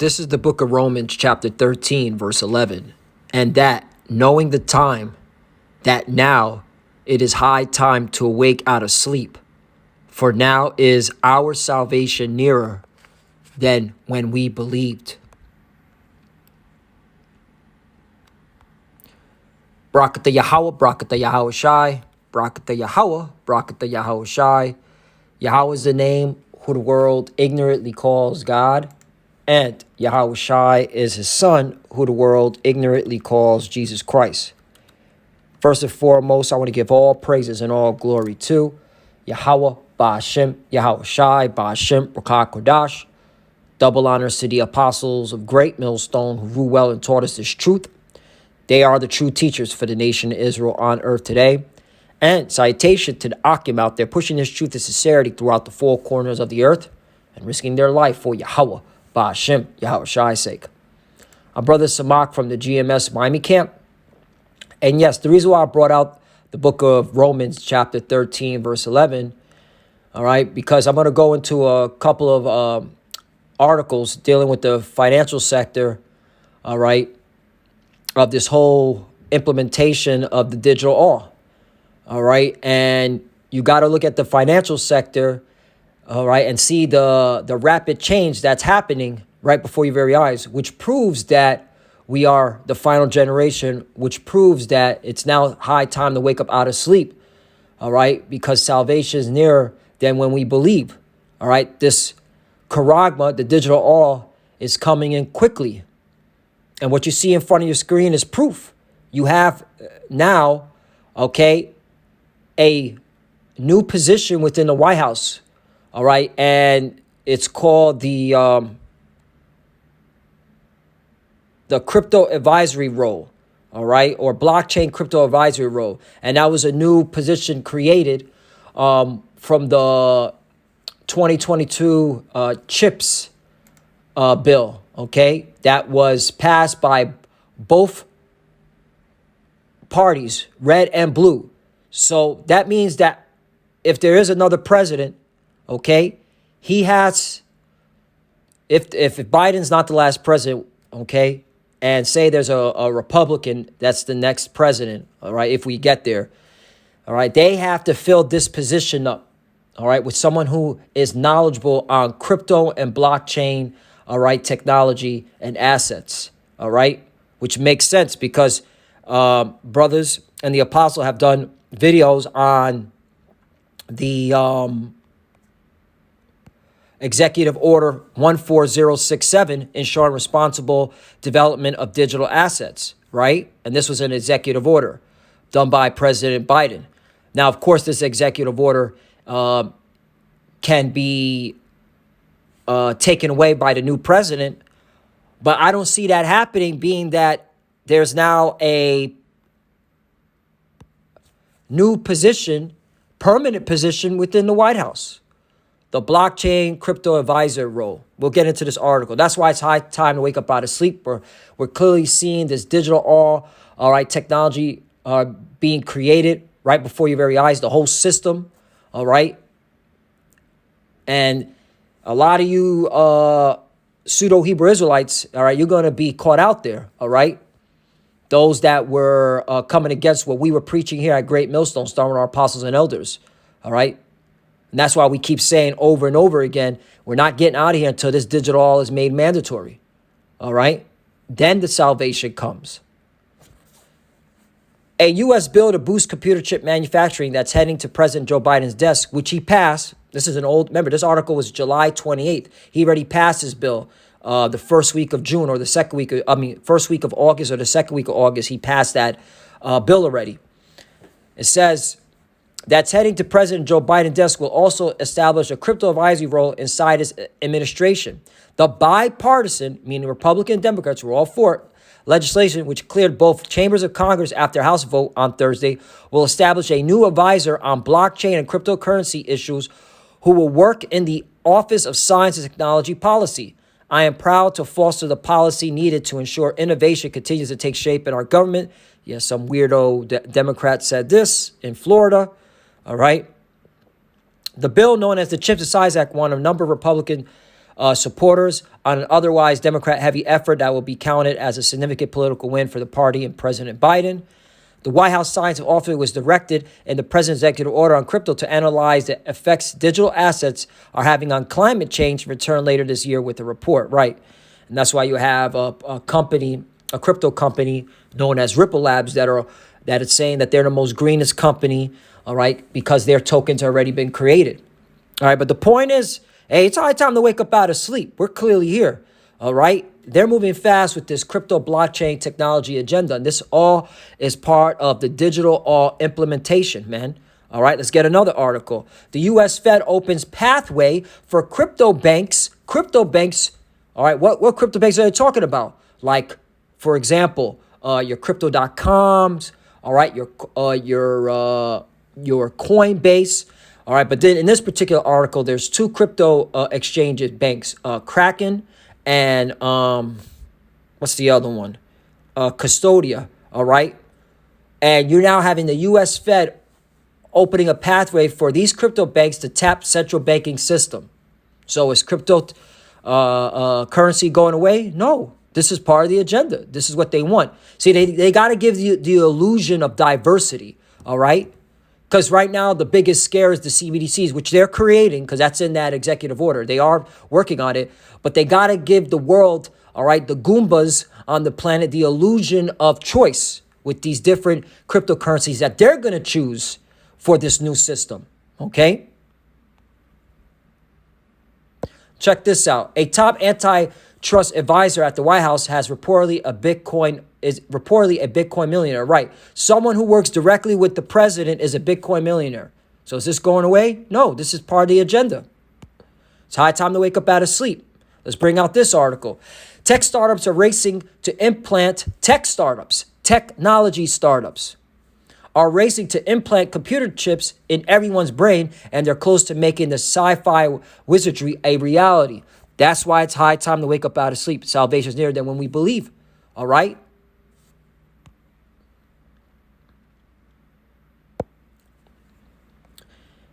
This is the book of Romans, chapter 13, verse 11. And that, knowing the time, that now it is high time to awake out of sleep. For now is our salvation nearer than when we believed. Barakatah Yahweh, Barakatah Yahweh Shai, Barakatah Yahweh, Barakatah Yahweh Shai. Yahweh is the name who the world ignorantly calls God, and Yahweh Shai is his son, who the world ignorantly calls Jesus Christ. First and foremost, I want to give all praises and all glory to Yahweh, Ba'ashem, Yahweh Shai, Ba'ashem, Rakah Kodash. Double honors to the apostles of Great Millstone who rule well and taught us this truth. They are the true teachers for the nation of Israel on earth today. And citation to the Akim out there pushing this truth and sincerity throughout the four corners of the earth and risking their life for Yahweh, Ba'ashem, Yahweh Shai's sake. I'm Brother Samak from the GMS Miami camp. And yes, the reason why I brought out the book of Romans, chapter 13, verse 11, all right, because I'm going to go into a couple of articles dealing with the financial sector, all right, of this whole implementation of the digital law. All right. And you got to look at the financial sector. All right. And see the rapid change that's happening right before your very eyes, which proves that we are the final generation, which proves that it's now high time to wake up out of sleep. All right. Because salvation is nearer than when we believe. All right. This charagma, the digital law, is coming in quickly. And what you see in front of your screen is proof. You have now, okay, a new position within the White House, all right? And it's called the crypto advisory role, all right? Or blockchain crypto advisory role. And that was a new position created from the 2022 CHIPS bill, okay? That was passed by both parties, red and blue. So that means that if there is another president, okay, he has, if Biden's not the last president, okay, and say there's a Republican that's the next president, all right, if we get there, all right, they have to fill this position up, all right, with someone who is knowledgeable on crypto and blockchain, all right, technology and assets, all right, which makes sense because brothers and the apostle have done videos on the Executive Order 14067 ensuring responsible development of digital assets, right? And this was an executive order done by President Biden. Now, of course, this executive order can be taken away by the new president, but I don't see that happening, being that there's now a new position, permanent position within the White House, the blockchain crypto advisor role. We'll get into this article. That's why it's high time to wake up out of sleep. We're clearly seeing this digital all right, technology being created right before your very eyes, the whole system, all right? And a lot of you pseudo-Hebrew Israelites, all right, you're going to be caught out there, all right? Those that were coming against what we were preaching here at Great Millstone, starting with our apostles and elders, all right? And that's why we keep saying over and over again, we're not getting out of here until this digital all is made mandatory, all right? Then the salvation comes. A U.S. bill to boost computer chip manufacturing that's heading to President Joe Biden's desk, which he passed. This is an old, remember, this article was July 28th. He already passed his bill the first week of June or the second week, first week of August or the second week of August. He passed that bill already. It says that's heading to President Joe Biden's desk will also establish a crypto advisory role inside his administration. The bipartisan, meaning Republican and Democrats, were all for it, legislation, which cleared both chambers of Congress after a House vote on Thursday, will establish a new advisor on blockchain and cryptocurrency issues who will work in the Office of Science and Technology Policy. I am proud to foster the policy needed to ensure innovation continues to take shape in our government. Yes, some weirdo Democrat said this in Florida. All right. The bill known as the CHIPS and Science Act won a number of Republican supporters on an otherwise Democrat-heavy effort that will be counted as a significant political win for the party and President Biden. The White House Science Office was directed in the president's executive order on crypto to analyze the effects digital assets are having on climate change, return later this year with a report, right? And that's why you have a crypto company known as Ripple Labs that is saying that they're the most greenest company, all right, because their tokens have already been created. All right, but the point is, hey, it's high time to wake up out of sleep. We're clearly here, all right? They're moving fast with this crypto blockchain technology agenda, and this all is part of the digital implementation, man. All right, let's get another article. The U.S. Fed opens pathway for crypto banks. All right, what crypto banks are they talking about? Like, for example, your crypto.coms, all right, your Coinbase. All right, but then in this particular article, there's two crypto exchanges banks, Kraken and what's the other one? Custodia, all right? And you're now having the U.S. Fed opening a pathway for these crypto banks to tap central banking system. So is crypto currency going away? No, this is part of the agenda. This is what they want. See, they got to give you the illusion of diversity, all right? Because right now, the biggest scare is the CBDCs, which they're creating, because that's in that executive order. They are working on it, but they got to give the world, all right, the Goombas on the planet, the illusion of choice with these different cryptocurrencies that they're going to choose for this new system, okay? Check this out. A top antitrust advisor at the White House is reportedly a Bitcoin millionaire, right? Someone who works directly with the president is a Bitcoin millionaire. So is this going away? No, this is part of the agenda. It's high time to wake up out of sleep. Let's bring out this article. Technology startups are racing to implant computer chips in everyone's brain, and they're close to making the sci-fi wizardry a reality. That's why it's high time to wake up out of sleep. Salvation is nearer than when we believe. All right?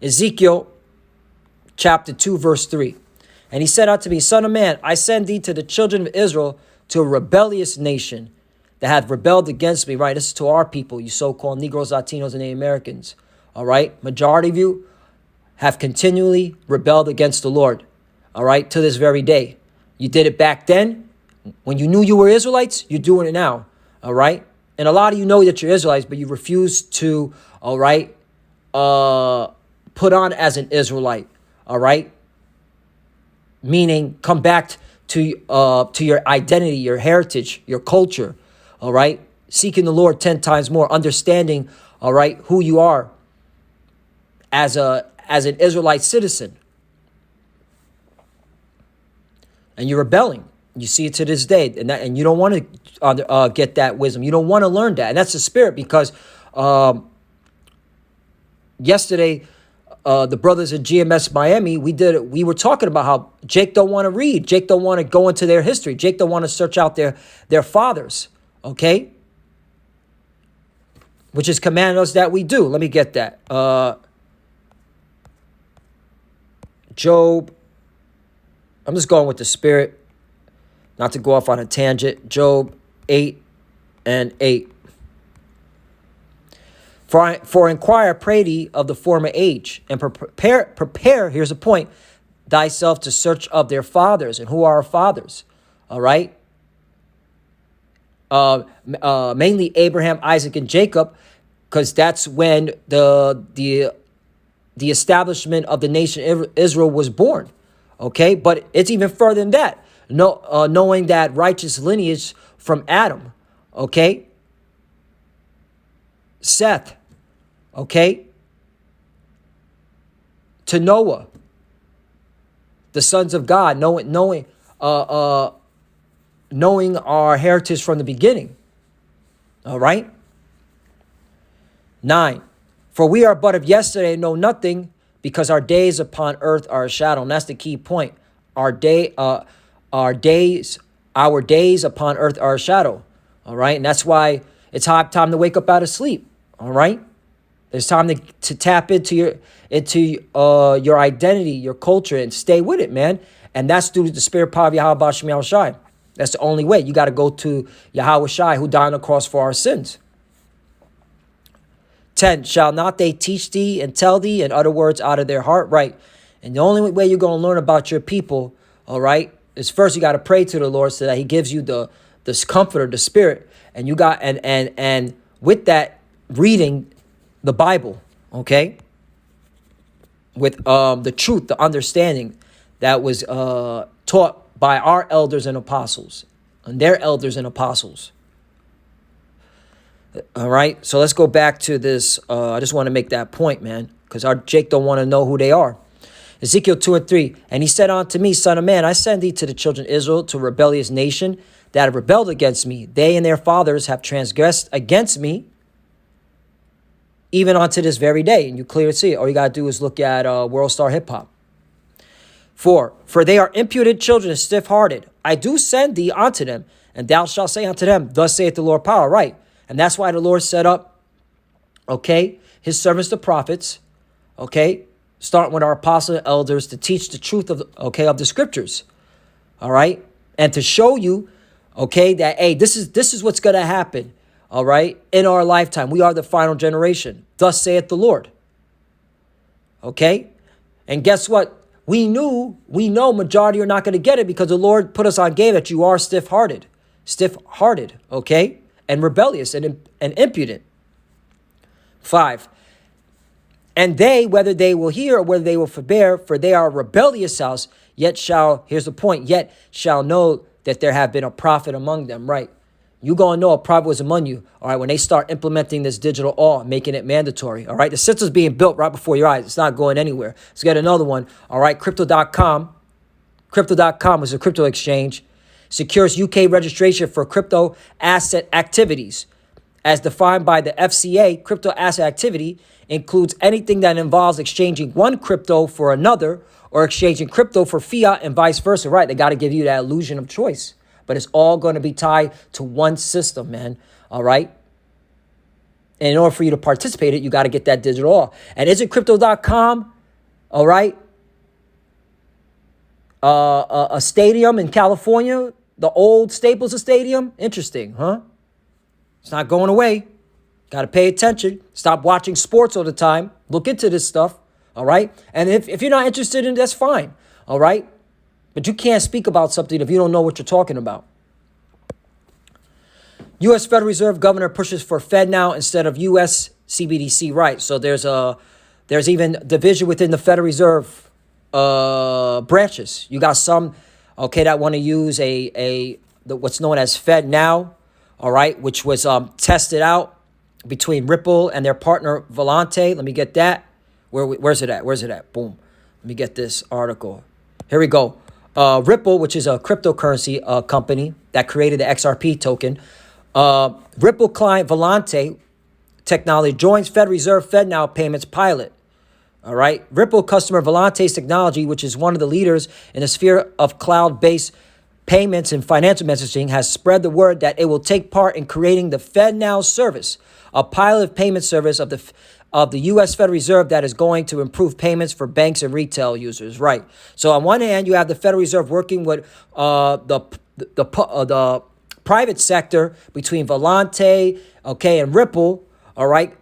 Ezekiel chapter 2, verse 3. And he said unto me, Son of man, I send thee to the children of Israel, to a rebellious nation that hath rebelled against me. Right, this is to our people, you so-called Negroes, Latinos, and Native Americans. All right, majority of you have continually rebelled against the Lord. All right, to this very day. You did it back then. When you knew you were Israelites, you're doing it now. All right, and a lot of you know that you're Israelites, but you refuse to, all right, put on as an Israelite, all right? Meaning come back to your identity, your heritage, your culture, all right? Seeking the Lord 10 times more, understanding, all right, who you are as an Israelite citizen. And you're rebelling. You see it to this day, and you don't want to get that wisdom. You don't want to learn that, and that's the spirit. Because yesterday, the brothers at GMS Miami, we were talking about how Jake don't want to read. Jake don't want to go into their history. Jake don't want to search out their fathers, okay? Which is commanding us that we do. Let me get that. Job. I'm just going with the spirit, not to go off on a tangent. Job 8:8. For inquire, pray thee of the former age, and prepare, here's a point, thyself to search of their fathers. And who are our fathers? All right? Mainly Abraham, Isaac, and Jacob, because that's when the establishment of the nation Israel was born. Okay? But it's even further than that. Knowing that righteous lineage from Adam. Okay? Seth, okay, to Noah, the sons of God, knowing our heritage from the beginning. All right. 9. For we are but of yesterday, know nothing, because our days upon earth are a shadow. And that's the key point. Our days upon earth are a shadow. All right. And that's why it's time to wake up out of sleep. All right. There's time to tap into your identity, your culture, and stay with it, man. And that's through the spirit power of Yahweh Ba'ashem Yahweh Shai. That's the only way. You got to go to Yahweh Shai, who died on the cross for our sins. 10, shall not they teach thee and tell thee and utter words out of their heart? Right. And the only way you're going to learn about your people, all right, is first you got to pray to the Lord so that he gives you this comforter, the spirit. And you got, and with that, reading the Bible, okay, with the truth, the understanding that was taught by our elders and apostles and their elders and apostles. All right, so let's go back to this. I just want to make that point, man, because our Jake don't want to know who they are. Ezekiel 2 and 3, and he said unto me, Son of man, I send thee to the children of Israel, to a rebellious nation that have rebelled against me. They and their fathers have transgressed against me, even unto this very day. And you clearly see it. All you got to do is look at World Star Hip Hop. 4, for they are impudent children and stiff-hearted. I do send thee unto them, and thou shalt say unto them, thus saith the Lord power. Right. And that's why the Lord set up, okay, his servants, the prophets, okay, starting with our apostles and elders to teach the truth of, of the scriptures, all right, and to show you, okay, that, hey, this is what's going to happen, all right, in our lifetime. We are the final generation. Thus saith the Lord, okay, and guess what? We know majority are not going to get it because the Lord put us on game that you are stiff-hearted, okay, and rebellious and impudent. 5, and they, whether they will hear or whether they will forbear, for they are a rebellious house, yet shall, here's the point, yet shall know that there have been a prophet among them, right? You going to know a prophet was among you, all right, when they start implementing this digital law, making it mandatory, all right? The system's being built right before your eyes. It's not going anywhere. Let's get another one, all right? Crypto.com. Crypto.com is a crypto exchange. Secures UK registration for crypto asset activities. As defined by the FCA, crypto asset activity includes anything that involves exchanging one crypto for another or exchanging crypto for fiat and vice versa, right? They got to give you that illusion of choice. But it's all going to be tied to one system, man, all right? And in order for you to participate in it, you got to get that digital law. And isn't Crypto.com, all right, a stadium in California, the old Staples Stadium? Interesting, huh? It's not going away. Got to pay attention. Stop watching sports all the time. Look into this stuff, all right? And if you're not interested in it, that's fine, all right? But you can't speak about something if you don't know what you're talking about. U.S. Federal Reserve Governor pushes for FedNow instead of U.S. CBDC, right? So there's even division within the Federal Reserve branches. You got some, okay, that want to use what's known as FedNow, all right, which was tested out between Ripple and their partner Volante. Let me get that. Where's it at? Boom. Let me get this article. Here we go. Ripple, which is a cryptocurrency company that created the XRP token. Ripple client Volante Technology joins Fed Reserve FedNow payments pilot. All right. Ripple customer Volante's technology, which is one of the leaders in the sphere of cloud-based payments and financial messaging, has spread the word that it will take part in creating the FedNow service, a pilot payment service of the U.S. Federal Reserve that is going to improve payments for banks and retail users. Right. So on one hand, you have the Federal Reserve working with the private sector between Volante, okay, and Ripple. All right.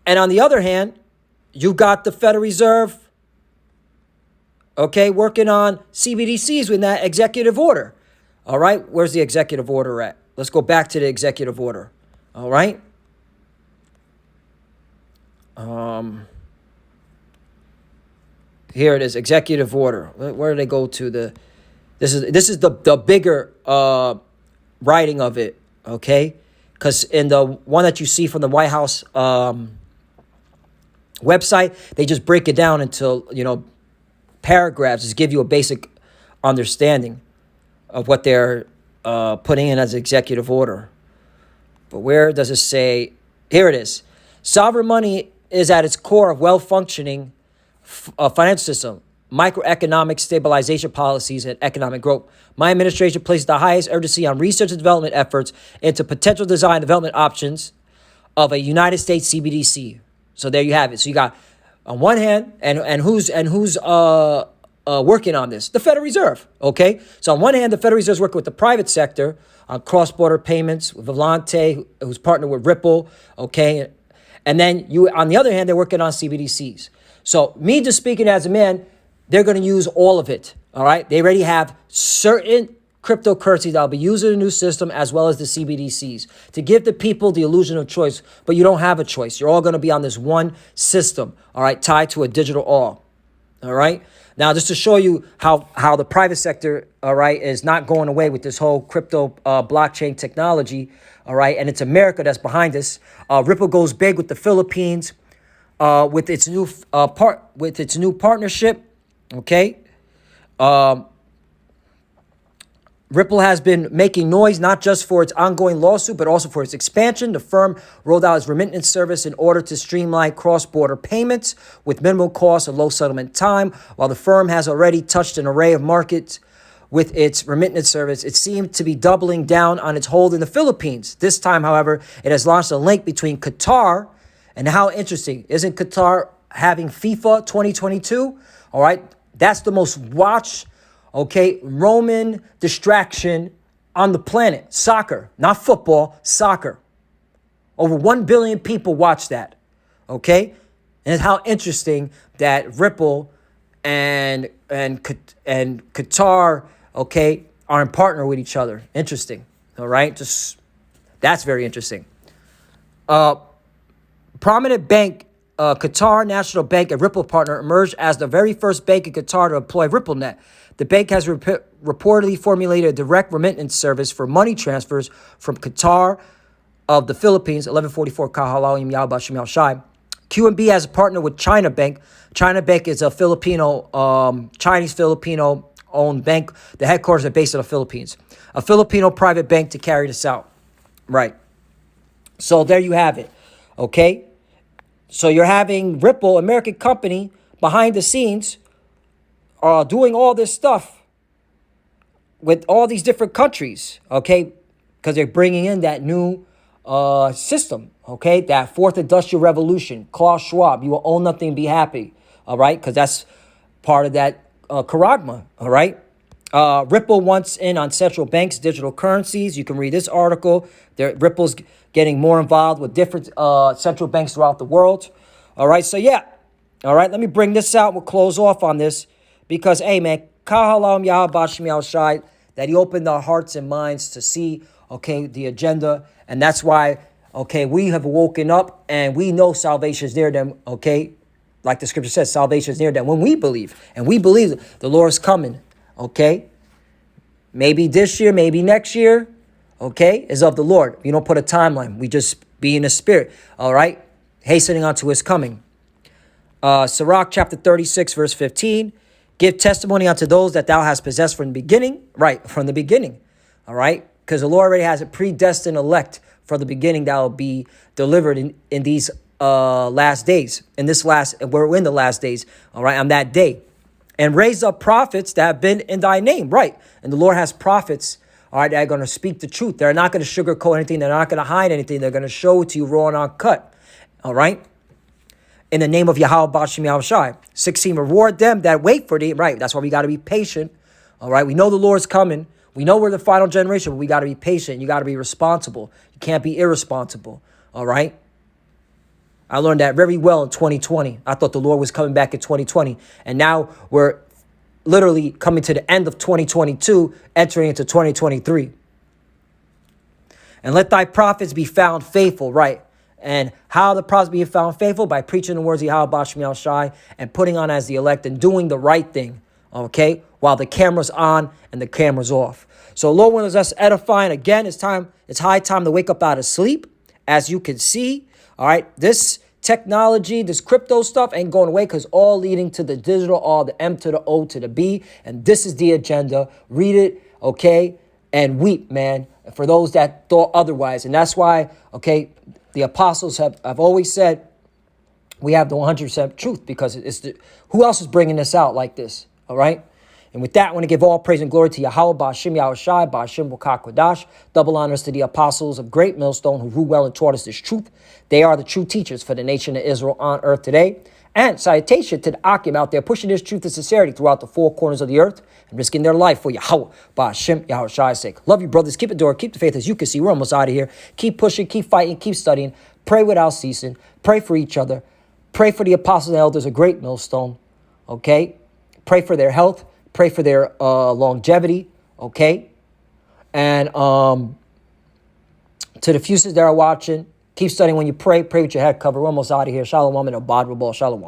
And on the other hand, you got the Federal Reserve, okay, working on CBDCs with that executive order. All right. Where's the executive order at? Let's go back to the executive order. All right. Here it is, executive order. Where do they go to? This is the bigger writing of it, okay? Because in the one that you see from the White House website, they just break it down into paragraphs, just give you a basic understanding of what they're putting in as executive order. But where does it say? Here it is. Sovereign money is at its core of well-functioning financial system, microeconomic stabilization policies, and economic growth. My administration places the highest urgency on research and development efforts into potential design and development options of a United States CBDC. So there you have it. So you got on one hand, and who's working on this? The Federal Reserve. Okay. So on one hand, the Federal Reserve is working with the private sector on cross-border payments with Volante, who's partnered with Ripple. Okay. And then on the other hand, they're working on CBDCs. So me just speaking as a man, they're going to use all of it. All right. They already have certain cryptocurrencies that will be used in the new system as well as the CBDCs to give the people the illusion of choice. But you don't have a choice. You're all going to be on this one system. All right. Tied to a digital all. All right. Now, just to show you how the private sector, all right, is not going away with this whole crypto blockchain technology. All right. And it's America that's behind this. Ripple goes big with the Philippines with its new partnership. OK. Ripple has been making noise not just for its ongoing lawsuit, but also for its expansion. The firm rolled out its remittance service in order to streamline cross-border payments with minimal cost and low settlement time. While the firm has already touched an array of markets with its remittance service, it seemed to be doubling down on its hold in the Philippines. This time, however, it has launched a link between Qatar, and how interesting, isn't Qatar having FIFA 2022? All right, that's the most watched Roman distraction on the planet. Soccer, not football, soccer. Over 1 billion people watch that. Okay? And it's how interesting that Ripple and Qatar, are in partner with each other. Interesting. All right? That's very interesting. Prominent bank, Qatar National Bank, a Ripple partner, emerged as the very first bank in Qatar to employ RippleNet. The bank has reportedly formulated a direct remittance service for money transfers from Qatar of the Philippines, 1144 Kahalayim Yaba Shimel Shai. QNB has a partner with China Bank. China Bank is a Chinese-Filipino-owned bank. The headquarters are based in the Philippines. A Filipino private bank to carry this out. Right. So there you have it. Okay. So you're having Ripple, American company, behind the scenes, doing all this stuff with all these different countries, okay? Because they're bringing in that new system, okay? That fourth industrial revolution. Klaus Schwab, you will own nothing and be happy, all right? Because that's part of that charagma, all right? Ripple wants in on central banks' digital currencies. You can read this article. Ripple's getting more involved with different central banks throughout the world. All right, so yeah. All right, let me bring this out. We'll close off on this because, hey, man, Kahalam Yahabashmi Shai, that he opened our hearts and minds to see, the agenda. And that's why, we have woken up and we know salvation is near them, Like the scripture says, salvation is near them when we believe. And we believe the Lord is coming, Maybe this year, maybe next year, is of the Lord. We don't put a timeline. We just be in the spirit, all right? Hastening unto his coming. Sirach chapter 36, verse 15. Give testimony unto those that thou hast possessed from the beginning. Right, from the beginning, all right? Because the Lord already has a predestined elect from the beginning that will be delivered in these last days. We're in the last days, all right, on that day. And raise up prophets that have been in thy name. Right. And the Lord has prophets, all right, that are going to speak the truth. They're not going to sugarcoat anything. They're not going to hide anything. They're going to show it to you raw and uncut. All right. In the name of Yahweh Bashim Yahushai. 16, reward them that wait for thee. Right. That's why we got to be patient. All right. We know the Lord's coming. We know we're the final generation, but we got to be patient. You got to be responsible. You can't be irresponsible. All right. I learned that very well in 2020. I thought the Lord was coming back in 2020. And now we're literally coming to the end of 2022, entering into 2023. And let thy prophets be found faithful, right? And how the prophets be found faithful? By preaching the words of Yahweh Bashmi Shai and putting on as the elect and doing the right thing, while the camera's on and the camera's off. So Lord willing us edifying. Again, it's high time to wake up out of sleep. As you can see, all right, this technology, this crypto stuff ain't going away because all leading to the digital, all the M to the O to the B. And this is the agenda. Read it, and weep, man, for those that thought otherwise. And that's why, the apostles have always said we have the 100% truth because who else is bringing this out like this, all right? And with that, I want to give all praise and glory to Yahweh, Ba'ashim Yahushai, Ba'ashim Wakakwadash. Double honors to the apostles of Great Millstone who ruled well and taught us this truth. They are the true teachers for the nation of Israel on earth today. And salutation to the Akim out there pushing this truth and sincerity throughout the four corners of the earth and risking their life for Yahweh, Ba'ashim Yahushai's sake. Love you, brothers. Keep it door. Keep the faith. As you can see, we're almost out of here. Keep pushing, keep fighting, keep studying. Pray without ceasing. Pray for each other. Pray for the apostles and elders of Great Millstone. Okay? Pray for their health. Pray for their longevity. Okay? And to the fuses that are watching, keep studying when you pray. Pray with your head covered. We're almost out of here. Shalom and Abad Rabal. Shalom.